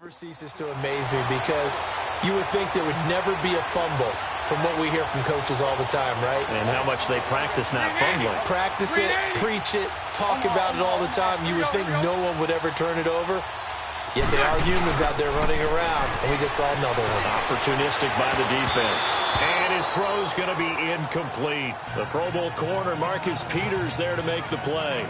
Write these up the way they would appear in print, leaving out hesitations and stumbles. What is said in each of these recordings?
never ceases to amaze me because you would think there would never be a fumble from what we hear from coaches all the time, right? And how much they practice not fumbling. Practice it, preach it, talk about it all the time. You would think no one would ever turn it over. Yet there are humans out there running around, and we just saw another one. Opportunistic by the defense. And his throw's going to be incomplete. The Pro Bowl corner, Marcus Peters, there to make the play.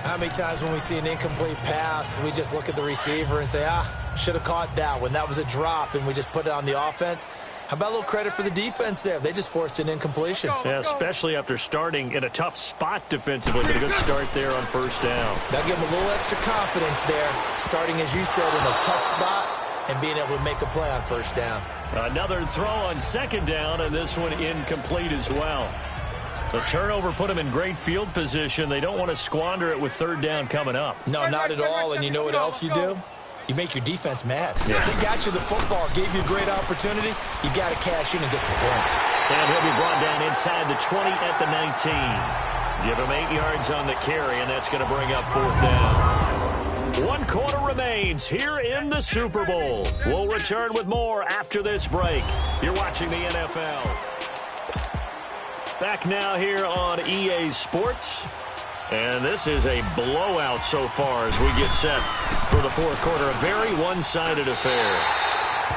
How many times when we see an incomplete pass, we just look at the receiver and say, should have caught that one. That was a drop, and we just put it on the offense. How about a little credit for the defense there? They just forced an incompletion. Yeah, especially after starting in a tough spot defensively, but a good start there on first down. That'll give them a little extra confidence there, starting, as you said, in a tough spot and being able to make a play on first down. Another throw on second down, and this one incomplete as well. The turnover put them in great field position. They don't want to squander it with third down coming up. No, not at all. And you know what else you do? You make your defense mad. Yeah. They got you the football, gave you a great opportunity. You got to cash in and get some points. And he'll be brought down inside the 20 at the 19. Give him 8 yards on the carry, and that's going to bring up fourth down. 1 quarter remains here in the Super Bowl. We'll return with more after this break. You're watching the NFL. Back now here on EA Sports. And this is a blowout so far as we get set for the fourth quarter. A very one-sided affair.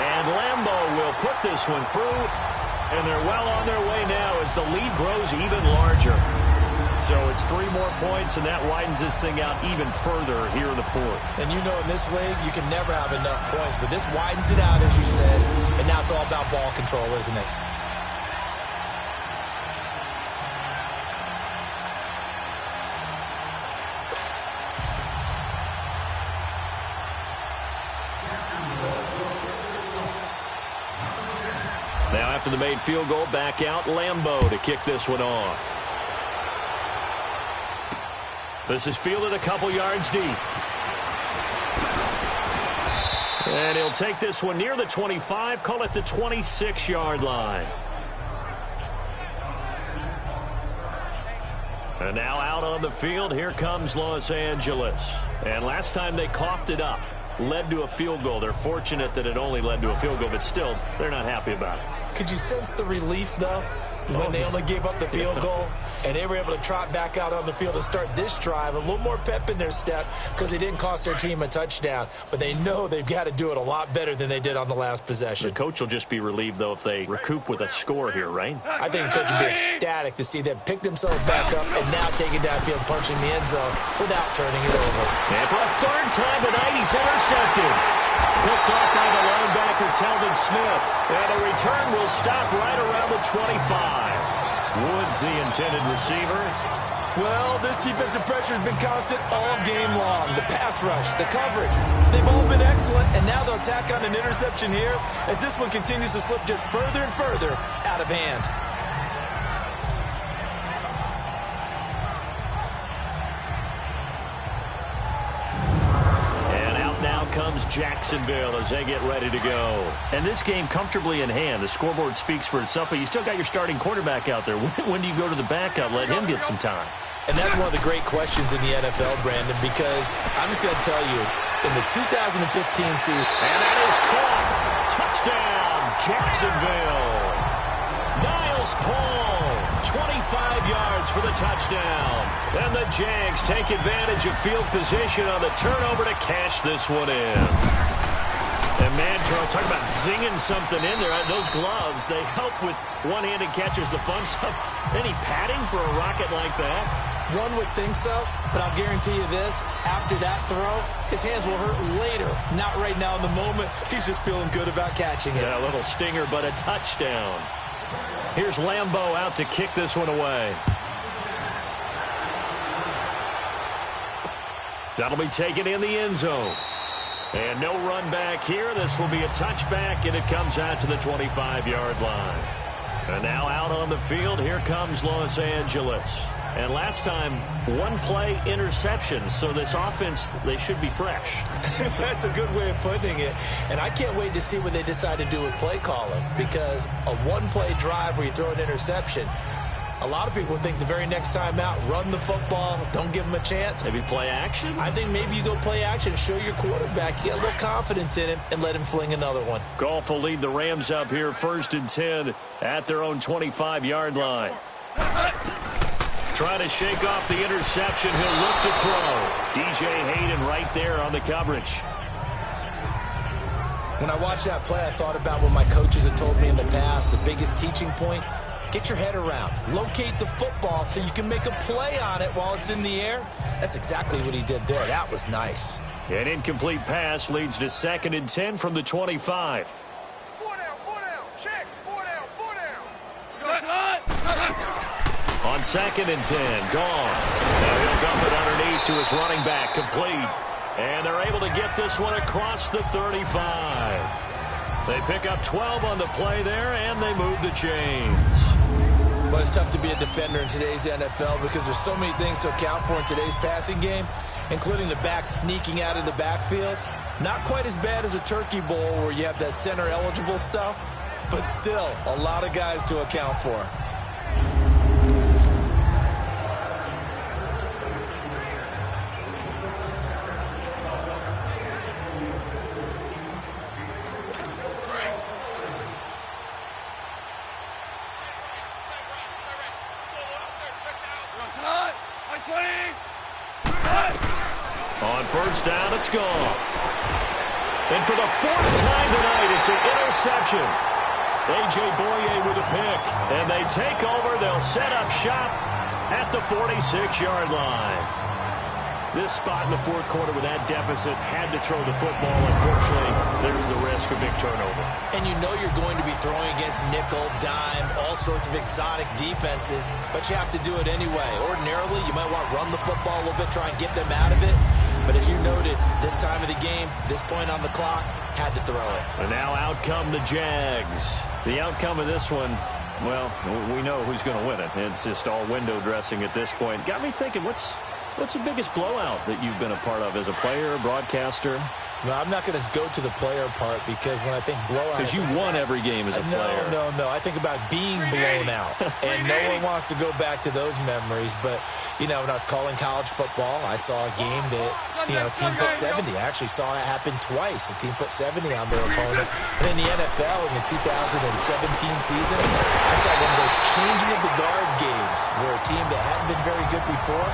And Lambeau will put this one through. And they're well on their way now as the lead grows even larger. So it's 3 more points, and that widens this thing out even further here in the fourth. And you know in this league, you can never have enough points. But this widens it out, as you said. And now it's all about ball control, isn't it? Now after the made field goal, back out Lambeau to kick this one off. This is fielded a couple yards deep. And he'll take this one near the 25, call it the 26-yard line. And now out on the field, here comes Los Angeles. And last time they coughed it up, led to a field goal. They're fortunate that it only led to a field goal, but still, they're not happy about it. Could you sense the relief, though, when they only gave up the field goal and they were able to trot back out on the field and start this drive? A little more pep in their step because they didn't cost their team a touchdown, but they know they've got to do it a lot better than they did on the last possession. The coach will just be relieved, though, if they recoup with a score here, right? I think the coach will be ecstatic to see them pick themselves back up and now take it downfield, punching the end zone without turning it over. And for a third time tonight, he's intercepted. Picked off by the linebacker, Telvin Smith. And a return will stop right around the 25. Woods, the intended receiver. Well, this defensive pressure has been constant all game long. The pass rush, the coverage, they've all been excellent, and now they'll tack on an interception here as this one continues to slip just further and further out of hand. Comes Jacksonville as they get ready to go. And this game comfortably in hand. The scoreboard speaks for itself, but you still got your starting quarterback out there. When do you go to the backup, let him get some time? And that's one of the great questions in the NFL, Brandon, because I'm just going to tell you, in the 2015 season. And that is caught. Touchdown, Jacksonville. Niles Paul, 25 yards for the touchdown. And the Jags take advantage of field position on the turnover to cash this one in. And man, Charles, talk about zinging something in there. Those gloves, they help with one-handed catches, the fun stuff. Any padding for a rocket like that? One would think so, but I'll guarantee you this, after that throw, his hands will hurt later. Not right now in the moment. He's just feeling good about catching it. Yeah, a little stinger, but a touchdown. Here's Lambeau out to kick this one away. That'll be taken in the end zone. And no run back here. This will be a touchback, and it comes out to the 25-yard line. And now out on the field, here comes Los Angeles. And last time, one play interception. So this offense, they should be fresh. That's a good way of putting it. And I can't wait to see what they decide to do with play calling. Because a one-play drive where you throw an interception, A lot of people think the very next time out, run the football, don't give him a chance. Maybe play action? I think maybe you go play action, show your quarterback, get a little confidence in him, and let him fling another one. Goff will lead the Rams up here 1st and 10 at their own 25-yard line. Trying to shake off the interception. He'll look to throw. DJ Hayden right there on the coverage. When I watched that play, I thought about what my coaches had told me in the past. The biggest teaching point, get your head around. Locate the football so you can make a play on it while it's in the air. That's exactly what he did there. That was nice. An incomplete pass leads to 2nd and 10 from the 25. 4 down, check, 4 down. On 2nd and 10, gone. Now he'll dump it underneath to his running back, complete. And they're able to get this one across the 35. They pick up 12 on the play there, and they move the chains. Well, it's tough to be a defender in today's NFL because there's so many things to account for in today's passing game, including the back sneaking out of the backfield. Not quite as bad as a turkey bowl where you have that center-eligible stuff, but still a lot of guys to account for. On 1st down, it's gone. And for the 4th time tonight, it's an interception. A.J. Boye with a pick. And they take over. They'll set up shop at the 46-yard line. This spot in the 4th quarter with that deficit had to throw the football. Unfortunately, there's the risk of big turnover. And you know you're going to be throwing against nickel, dime, all sorts of exotic defenses, but you have to do it anyway. Ordinarily, you might want to run the football a little bit, try and get them out of it. But as you noted, this time of the game, this point on the clock, had to throw it. And now out come the Jags. The outcome of this one, well, we know who's going to win it. It's just all window dressing at this point. Got me thinking, what's the biggest blowout that you've been a part of as a player, broadcaster? No, I'm not going to go to the player part because when I think blowout... Because you won every game as a player. No. I think about being blown out. And no one wants to go back to those memories. But, you know, when I was calling college football, I saw a game that, you know, a team put 70. I actually saw it happen twice. A team put 70 on their opponent. And in the NFL, in the 2017 season, I saw one of those changing of the guard games where a team that hadn't been very good before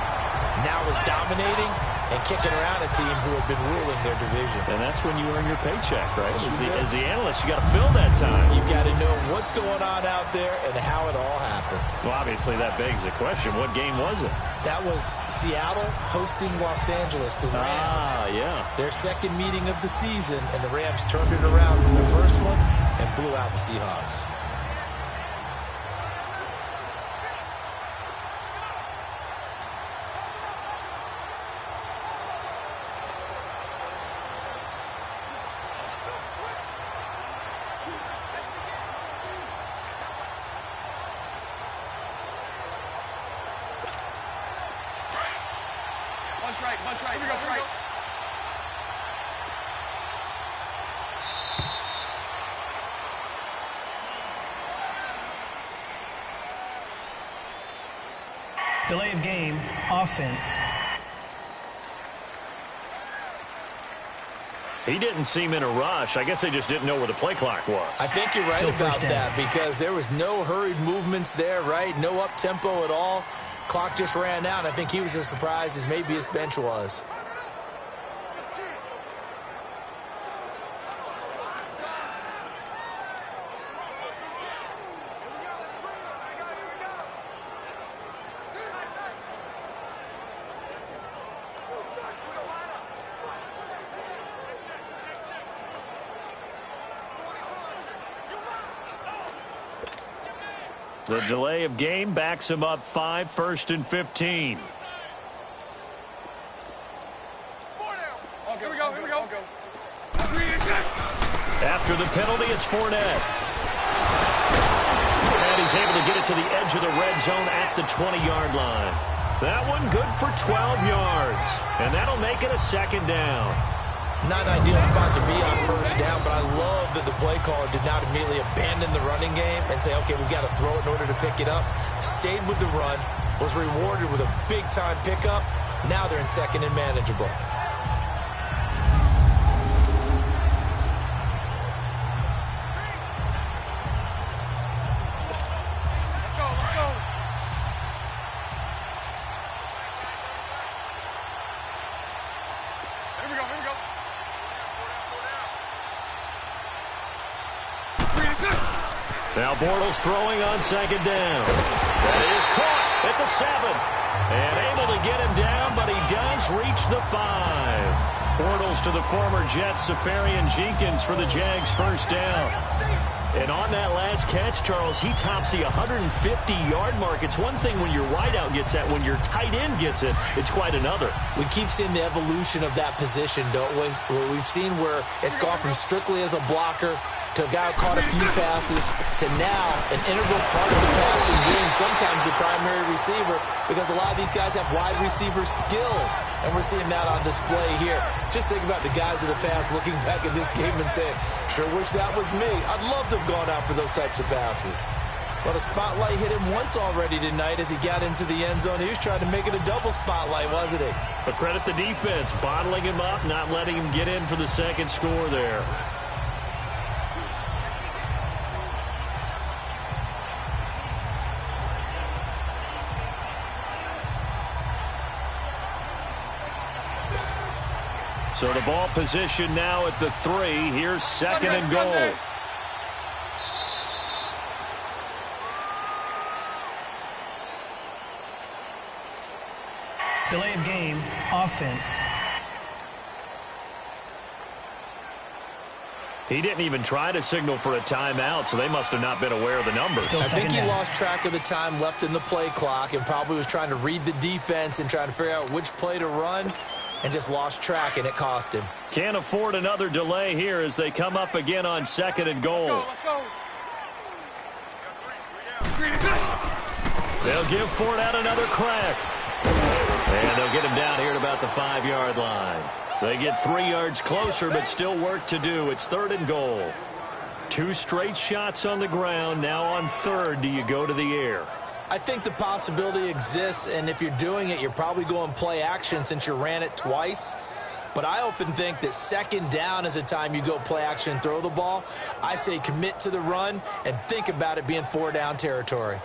now was dominating and kicking around a team who had been ruling their division. And that's when you earn your paycheck, right? As the analyst, you got to fill that time. You've got to know what's going on out there and how it all happened. Well, obviously, that begs the question, what game was it? That was Seattle hosting Los Angeles, the Rams. Yeah. Their second meeting of the season, and the Rams turned it around from their first one and blew out the Seahawks. Bunch right. Here we go, right. Delay of game, offense. He didn't seem in a rush. I guess they just didn't know where the play clock was. I think you're right Still about that because there was no hurried movements there, right? No up-tempo at all. Clock just ran out. I think he was as surprised as maybe his bench was. The delay of game backs him up 5, 1st and 15. Here we go. After the penalty, it's Fournette. And he's able to get it to the edge of the red zone at the 20-yard line. That one good for 12 yards. And that'll make it a 2nd down. Not an ideal spot to be on first down, but I love that the play caller did not immediately abandon the running game and say, okay, we've got to throw it in order to pick it up. Stayed with the run, was rewarded with a big-time pickup. Now they're in second and manageable. Now Bortles throwing on second down. That is caught at the 7. And able to get him down, but he does reach the 5. Bortles to the former Jets, Safarian-Jenkins for the Jags first down. And on that last catch, Charles, he tops the 150-yard mark. It's one thing when your wideout gets that. When your tight end gets it, it's quite another. We keep seeing the evolution of that position, don't we? Where we've seen where it's gone from strictly as a blocker to a guy who caught a few passes, to now an integral part of the passing game, sometimes the primary receiver, because a lot of these guys have wide receiver skills, and we're seeing that on display here. Just think about the guys of the past looking back at this game and saying, sure wish that was me. I'd love to have gone out for those types of passes. But a spotlight hit him once already tonight as he got into the end zone. He was trying to make it a double spotlight, wasn't he? But credit the defense, bottling him up, not letting him get in for the second score there. So the ball position now at the 3. Here's second and goal. Delay of game, offense. He didn't even try to signal for a timeout, so they must have not been aware of the numbers. I think he lost track of the time left in the play clock and probably was trying to read the defense and trying to figure out which play to run, and just lost track, and it cost him. Can't afford another delay here as they come up again on second and goal. Let's go. They'll give Fournette another crack. And they'll get him down here at about the 5-yard line. They get 3 yards closer, but still work to do. It's third and goal. 2 straight shots on the ground. Now on third, do you go to the air? I think the possibility exists, and if you're doing it, you're probably going play action since you ran it twice. But I often think that second down is a time you go play action and throw the ball. I say commit to the run and think about it being 4-down territory.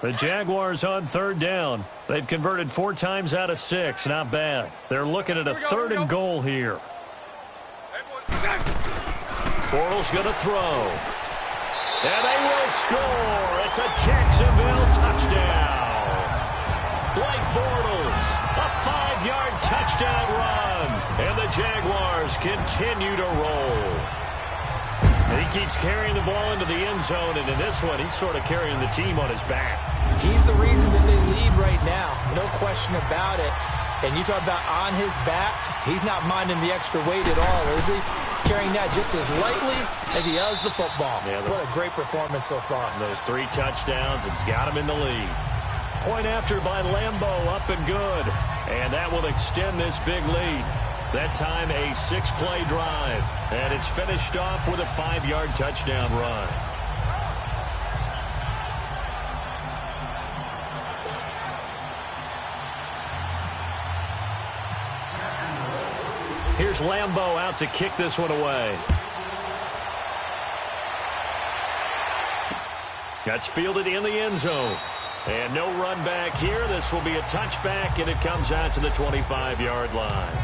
The Jaguars on third down. They've converted 4 times out of 6. Not bad. They're looking at a third and goal here. Bortles going to throw. And they will score. It's a Jacksonville touchdown. Blake Bortles, a 5-yard touchdown run. And the Jaguars continue to roll. And he keeps carrying the ball into the end zone, and in this one, he's sort of carrying the team on his back. He's the reason that they lead right now. No question about it. And you talk about on his back, he's not minding the extra weight at all, is he? Carrying that just as lightly as he does the football. Yeah, what a great performance so far. Those 3 touchdowns, it's got him in the lead. Point after by Lambeau, up and good. And that will extend this big lead. That time a 6-play drive. And it's finished off with a 5-yard touchdown run. Here's Lambeau out to kick this one away. That's fielded in the end zone. And no run back here. This will be a touchback, and it comes out to the 25-yard line.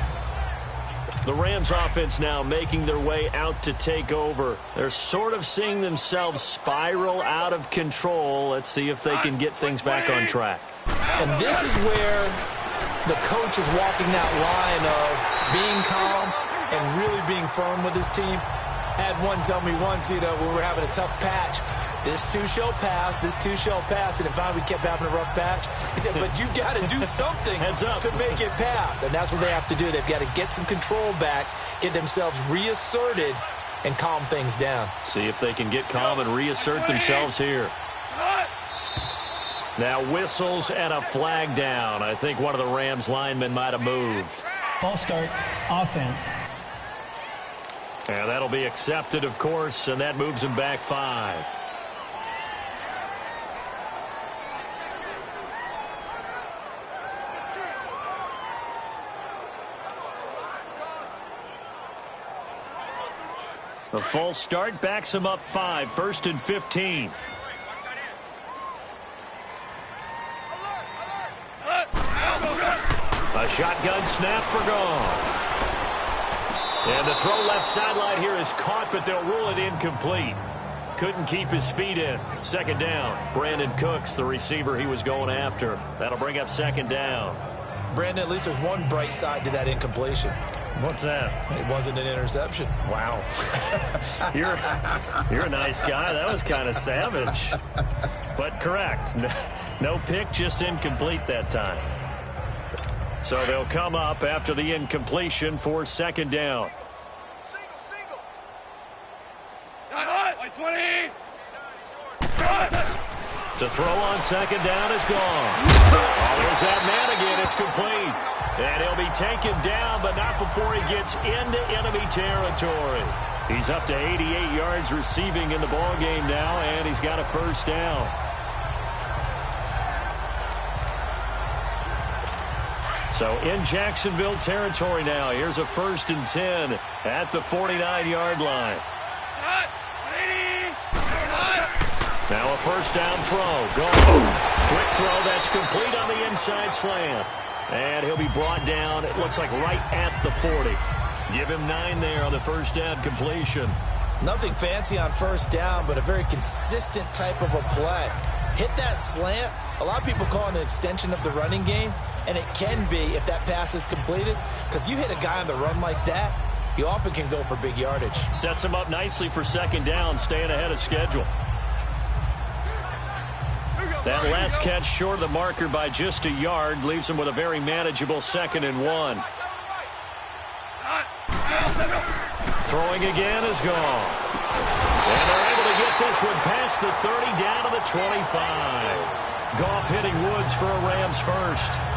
The Rams offense now making their way out to take over. They're sort of seeing themselves spiral out of control. Let's see if they can get things back on track. And this is where the coach is walking that line of being calm and really being firm with his team. I had one tell me once, when we were having a tough patch, this too shall pass, this too shall pass, and finally we kept having a rough patch. He said, but you got to do something to make it pass, and that's what they have to do. They've got to get some control back, get themselves reasserted, and calm things down. See if they can get calm and reassert themselves here. Now whistles and a flag down. I think one of the Rams linemen might have moved. False start, offense. And that'll be accepted, of course, and that moves him back 5. A false start backs him up 5, 1st and 15. A shotgun snap for gone. And the throw left sideline here is caught, but they'll rule it incomplete. Couldn't keep his feet in. 2nd down. Brandon Cooks, the receiver he was going after. That'll bring up 2nd down. Brandon, at least there's one bright side to that incompletion. What's that? It wasn't an interception. Wow. You're a nice guy. That was kind of savage. But correct. No pick, just incomplete that time. So they'll come up after the incompletion for 2nd down. Single. 20. To throw on 2nd down is gone. Oh, there's that man again. It's complete. And he'll be taken down, but not before he gets into enemy territory. He's up to 88 yards receiving in the ballgame now, and he's got a 1st down. So in Jacksonville territory now. Here's a 1st and 10 at the 49-yard line. Now a 1st down throw. Go. Quick throw that's complete on the inside slant. And he'll be brought down, it looks like right at the 40. Give him 9 there on the 1st down completion. Nothing fancy on 1st down, but a very consistent type of a play. Hit that slant. A lot of people call it an extension of the running game. And it can be if that pass is completed, because you hit a guy on the run like that, you often can go for big yardage. Sets him up nicely for 2nd down, staying ahead of schedule. That last catch short of the marker by just a yard leaves him with a very manageable 2nd and 1. Throwing again is gone. And they're able to get this one past the 30 down to the 25. Goff hitting Woods for a Rams 1st.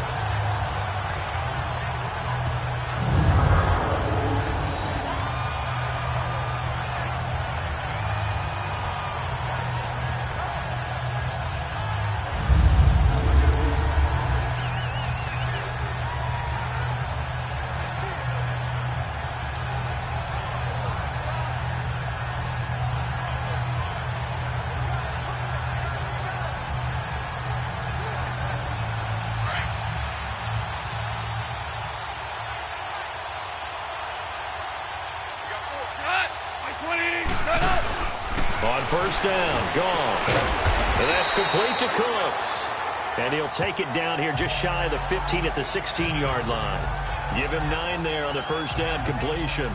On 1st down, gone. And that's complete to Cooks. And he'll take it down here just shy of the 15 at the 16-yard line. Give him 9 there on the 1st down completion.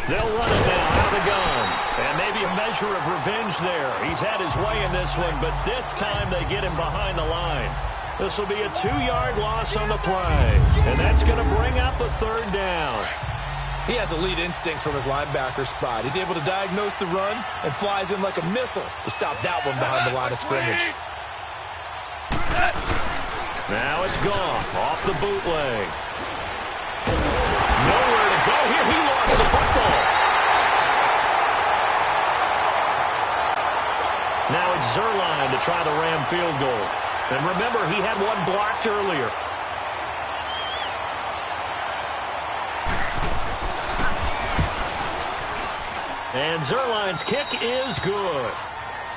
They'll run it now out of the gun. And maybe a measure of revenge there. He's had his way in this one, but this time they get him behind the line. This will be a 2-yard loss on the play. And that's going to bring up a 3rd down. He has elite instincts from his linebacker spot. He's able to diagnose the run and flies in like a missile to stop that one behind the line of scrimmage. Now it's Goff off the bootleg. Nowhere to go here. He lost the football. Now it's Zerline to try the Ram field goal. And remember, he had one blocked earlier. And Zerline's kick is good.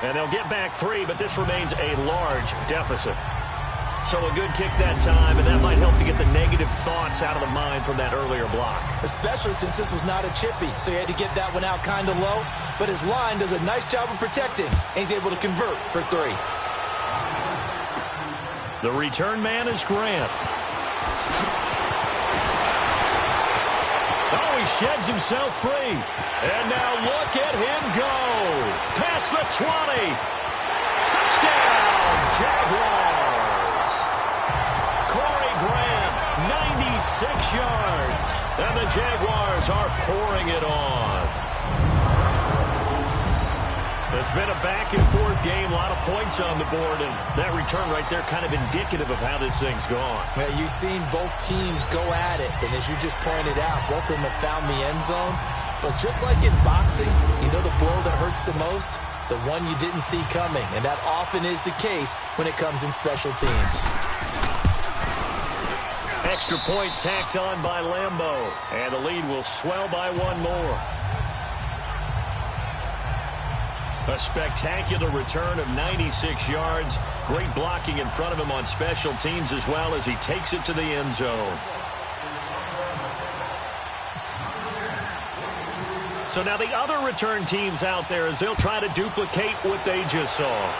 And they'll get back 3, but this remains a large deficit. So a good kick that time, and that might help to get the negative thoughts out of the mind from that earlier block. Especially since this was not a chippy, so he had to get that one out kind of low. But his line does a nice job of protecting, and he's able to convert for 3. The return man is Grant. sheds himself free. And now look at him go. Past the 20. Touchdown, Jaguars. Corey Grant, 96 yards. And the Jaguars are pouring it on. It's been a back-and-forth game, a lot of points on the board, and that return right there kind of indicative of how this thing's gone. Well, you've seen both teams go at it, and as you just pointed out, both of them have found the end zone. But just like in boxing, you know the blow that hurts the most? The one you didn't see coming, and that often is the case when it comes in special teams. Extra point tacked on by Lambeau, and the lead will swell by one more. A spectacular return of 96 yards. Great blocking in front of him on special teams as well as he takes it to the end zone. So now the other return teams out there as they'll try to duplicate what they just saw.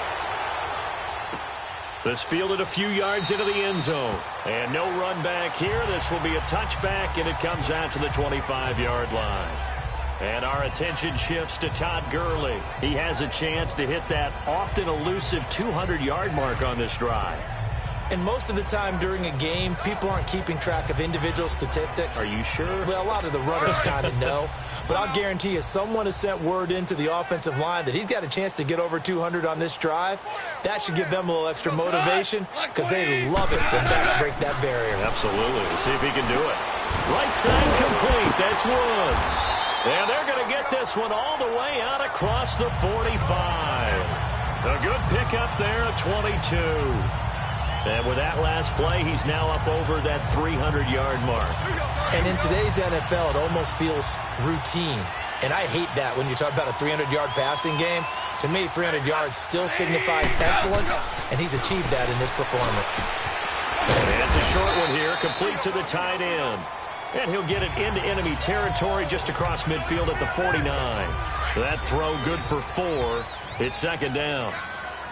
This fielded a few yards into the end zone. And no run back here. This will be a touchback, and it comes out to the 25-yard line. And our attention shifts to Todd Gurley. He has a chance to hit that often elusive 200-yard mark on this drive. And most of the time during a game, people aren't keeping track of individual statistics. Are you sure? Well, a lot of the runners kind of know. But I'll guarantee you someone has sent word into the offensive line that he's got a chance to get over 200 on this drive. That should give them a little extra motivation because they love it when backs break that barrier. Absolutely. Let's see if he can do it. Right side complete. That's Woods. And they're going to get this one all the way out across the 45. A good pickup there at 22. And with that last play, he's now up over that 300-yard mark. And in today's NFL, it almost feels routine. And I hate that when you talk about a 300-yard passing game. To me, 300 yards still signifies excellence, and he's achieved that in this performance. And it's a short one here, complete to the tight end. And he'll get it into enemy territory just across midfield at the 49. That throw good for 4. It's second down.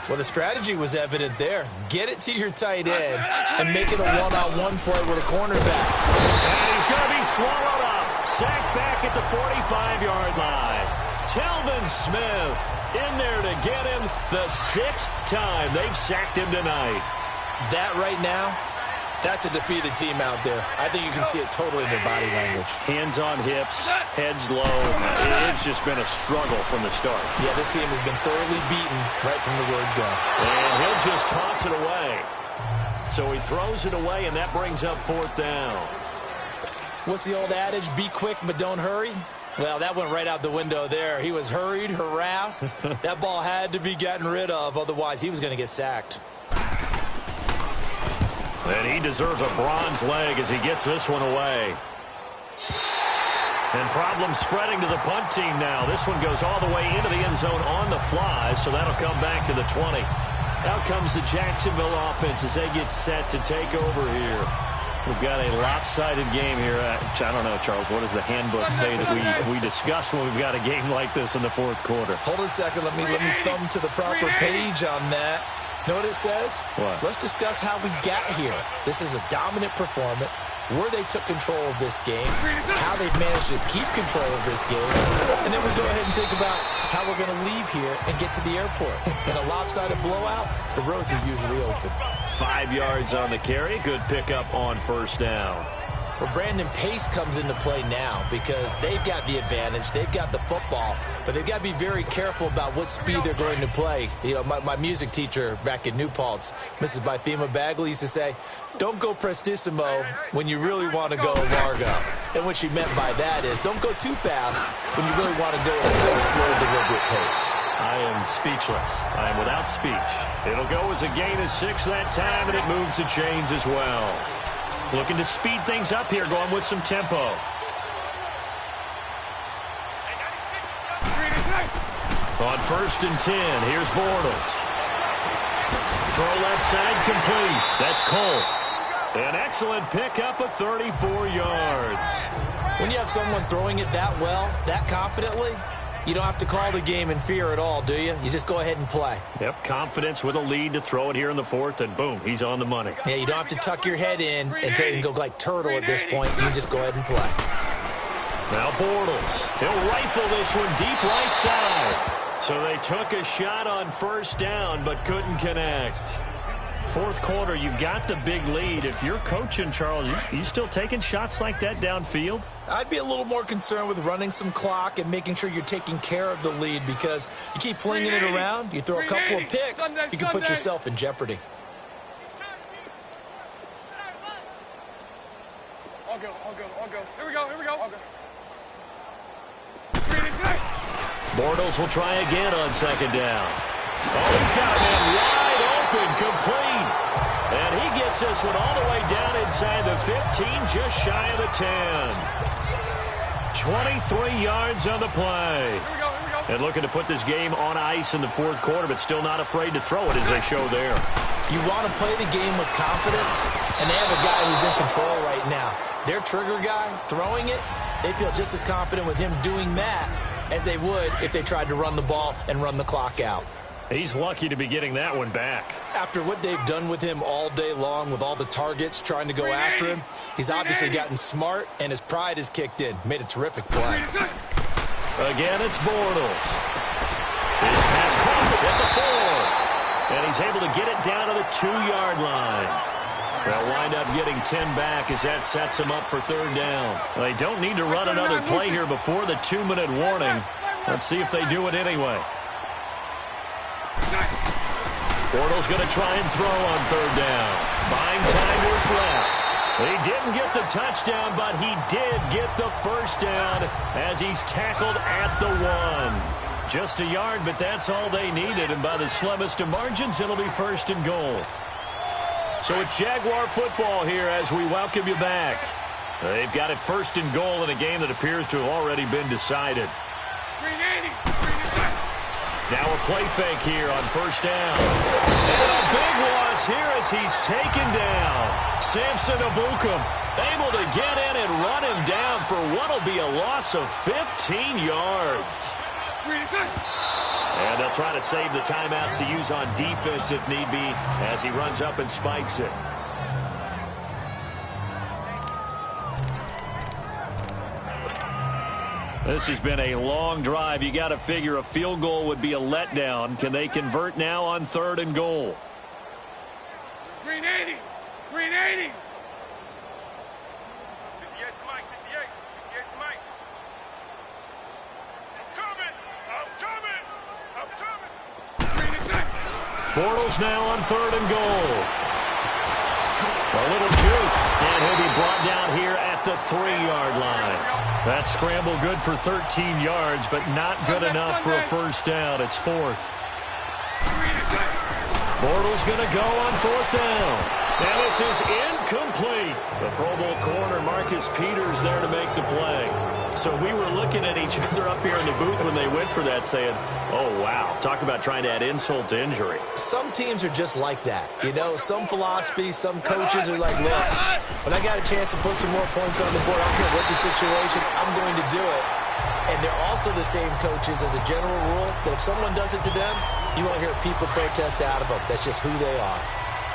Well, the strategy was evident there. Get it to your tight end and make it a one-on-one play with a cornerback. And he's going to be swallowed up. Sacked back at the 45-yard line. Telvin Smith in there to get him the 6th time they've sacked him tonight. That right now, that's a defeated team out there. I think you can see it totally in their body language. Hands on hips, heads low. It's just been a struggle from the start. Yeah, this team has been thoroughly beaten right from the word go. And he'll just toss it away. So he throws it away, and that brings up 4th down. What's the old adage? Be quick, but don't hurry. Well, that went right out the window there. He was hurried, harassed. That ball had to be gotten rid of, otherwise he was going to get sacked. And he deserves a bronze leg as he gets this one away. And problems spreading to the punt team now. This one goes all the way into the end zone on the fly, so that'll come back to the 20. Out comes the Jacksonville offense as they get set to take over here. We've got a lopsided game here. I don't know, Charles, what does the handbook say that we discuss when we've got a game like this in the 4th quarter? Hold on a second. Let me thumb to the proper page on that. Know what it says? What? Let's discuss how we got here. This is a dominant performance, where they took control of this game, how they've managed to keep control of this game, and then we go ahead and think about how we're going to leave here and get to the airport. In a lopsided blowout, the roads are usually open. 5 yards on the carry. Good pickup on 1st down. Well, Brandon, pace comes into play now because they've got the advantage. They've got the football, but they've got to be very careful about what speed they're going to play. You know, my music teacher back in New Paltz, Mrs. Bythema Bagley, used to say, don't go prestissimo when you really want to go largo. And what she meant by that is don't go too fast when you really want to go at a nice, slow, deliberate pace. I am speechless. I am without speech. It'll go as a gain of 6 that time, and it moves the chains as well. Looking to speed things up here, going with some tempo. On 1st and 10, here's Bortles. Throw left side complete. That's Cole. An excellent pickup of 34 yards. When you have someone throwing it that well, that confidently, you don't have to call the game in fear at all, do you? You just go ahead and play. Yep, confidence with a lead to throw it here in the 4th, and boom, he's on the money. Yeah, you don't have to tuck your head in and go like turtle at this point. You can just go ahead and play. Now Bortles. He'll rifle this one deep right side. So they took a shot on first down but couldn't connect. Fourth quarter, you've got the big lead. If you're coaching, Charles, you still taking shots like that downfield? I'd be a little more concerned with running some clock and making sure you're taking care of the lead, because you keep flinging it around, you throw a couple of picks, you can put yourself in jeopardy. I'll go. Here we go. I'll go. Bortles will try again on second down. Oh, he's got a man wide open, complete. And he gets this one all the way down inside the 15, just shy of the 10. 23 yards on the play. Here we go. And looking to put this game on ice in the fourth quarter, but still not afraid to throw it as they show there. You want to play the game with confidence, and they have a guy who's in control right now. Their trigger guy, throwing it, they feel just as confident with him doing that as they would if they tried to run the ball and run the clock out. He's lucky to be getting that one back. After what they've done with him all day long with all the targets trying to go after him, he's obviously gotten smart, and his pride has kicked in. Made a terrific play. Again, it's Bortles. His pass caught at the 4. And he's able to get it down to the 2-yard line. They'll wind up getting 10 back as that sets them up for third down. They don't need to run another play here before the 2-minute warning. Let's see if they do it anyway. Bortles going to try and throw on third down. Buying time to his left. He didn't get the touchdown, but he did get the first down as he's tackled at the 1. Just a yard, but that's all they needed, and by the slimmest of margins, it'll be first and goal. So it's Jaguar football here as we welcome you back. They've got it first and goal in a game that appears to have already been decided. 380. Now a play fake here on first down. And a big loss here as he's taken down. Samson Abukum able to get in and run him down for what will be a loss of 15 yards. And they'll try to save the timeouts to use on defense if need be as he runs up and spikes it. This has been a long drive. You got to figure a field goal would be a letdown. Can they convert now on third and goal? 380. 380. 58 Mike. I'm coming. Bortles now on third and goal. A little juke, and he'll be brought down here at the 3-yard line. That scramble good for 13 yards, but not good enough for a first down. It's fourth. Bortles going to go on fourth down. And this is incomplete. The Pro Bowl corner, Marcus Peters, there to make the play. So we were looking at each other up here in the booth when they went for that saying, oh, wow, talk about trying to add insult to injury. Some teams are just like that. You know, some philosophies, some coaches are like, look, when I got a chance to put some more points on the board, I don't care what the situation, I'm going to do it. And they're also the same coaches as a general rule that if someone does it to them, you won't hear people protest out of them. That's just who they are.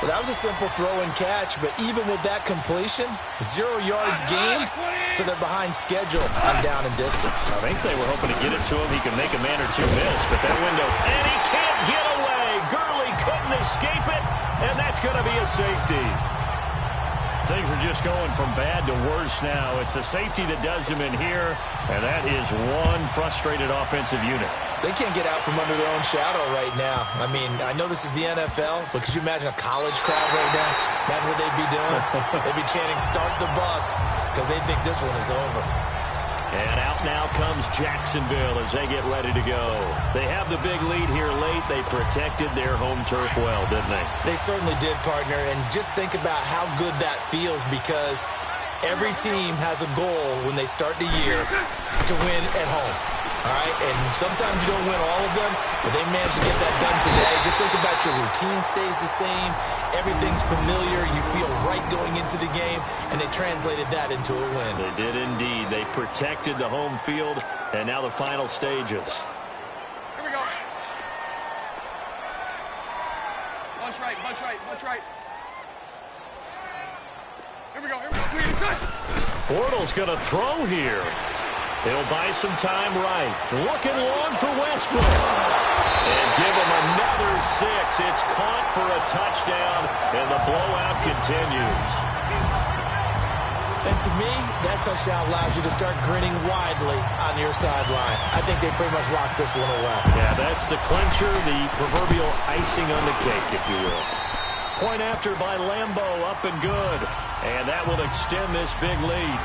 Well, that was a simple throw and catch, but even with that completion, 0 yards gained, so they're behind schedule on down and distance. I think they were hoping to get it to him. He could make a man or two miss, but that window, and he can't get away. Gurley couldn't escape it, and that's going to be a safety. Things are just going from bad to worse now. It's a safety that does him in here, and that is one frustrated offensive unit. They can't get out from under their own shadow right now. I mean, I know this is the NFL, but could you imagine a college crowd right now? Imagine what they'd be doing. They'd be chanting, start the bus, because they think this one is over. And out now comes Jacksonville as they get ready to go. They have the big lead here late. They protected their home turf well, didn't they? They certainly did, partner. And just think about how good that feels, because every team has a goal when they start the year to win at home. All right, and sometimes you don't win all of them, but they managed to get that done today. Just think about your routine stays the same. Everything's familiar. You feel right going into the game, and they translated that into a win. They did indeed. They protected the home field, and now the final stages. Here we go. Bunch right. Here we go. Bortles going to throw here. He'll buy some time right. Looking long for Westbrook. And give him another 6. It's caught for a touchdown, and the blowout continues. And to me, that touchdown allows you to start grinning widely on your sideline. I think they pretty much locked this one away. Yeah, that's the clincher, the proverbial icing on the cake, if you will. Point after by Lambeau, up and good. And that will extend this big lead.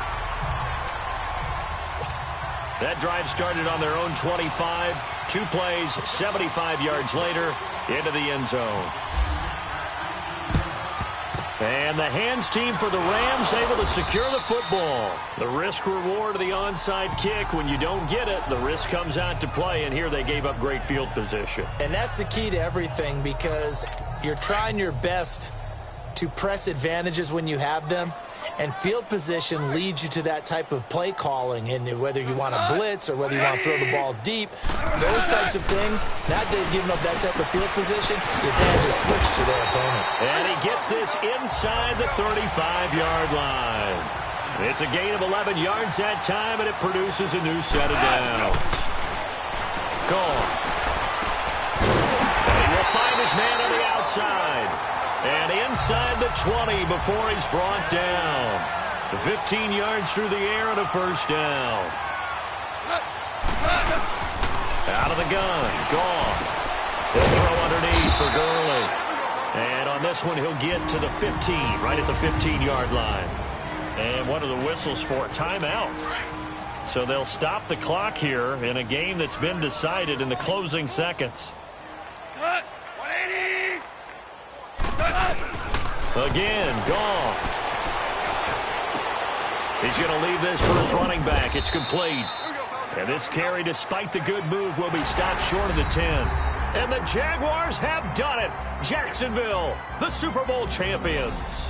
That drive started on their own 25. 2 plays, 75 yards later, into the end zone. And the hands team for the Rams able to secure the football. The risk-reward of the onside kick. When you don't get it, the risk comes out to play, and here they gave up great field position. And that's the key to everything, because you're trying your best to press advantages when you have them, and field position leads you to that type of play calling, and whether you want to blitz or whether you want to throw the ball deep, those types of things. Now they've given up that type of field position, the advantage is switched to their opponent. And he gets this inside the 35-yard line. It's a gain of 11 yards that time, and it produces a new set of downs. Gone. And he will find his man on the outside. And inside the 20 before he's brought down. The 15 yards through the air and a first down. Out of the gun. Gone. He'll throw underneath for Gurley. And on this one, he'll get to the 15, right at the 15-yard line. And what are the whistles for? Timeout. So they'll stop the clock here in a game that's been decided in the closing seconds. Cut. 180. Again, Goff. He's going to leave this for his running back. It's complete. And this carry, despite the good move, will be stopped short of the 10. And the Jaguars have done it. Jacksonville, the Super Bowl champions.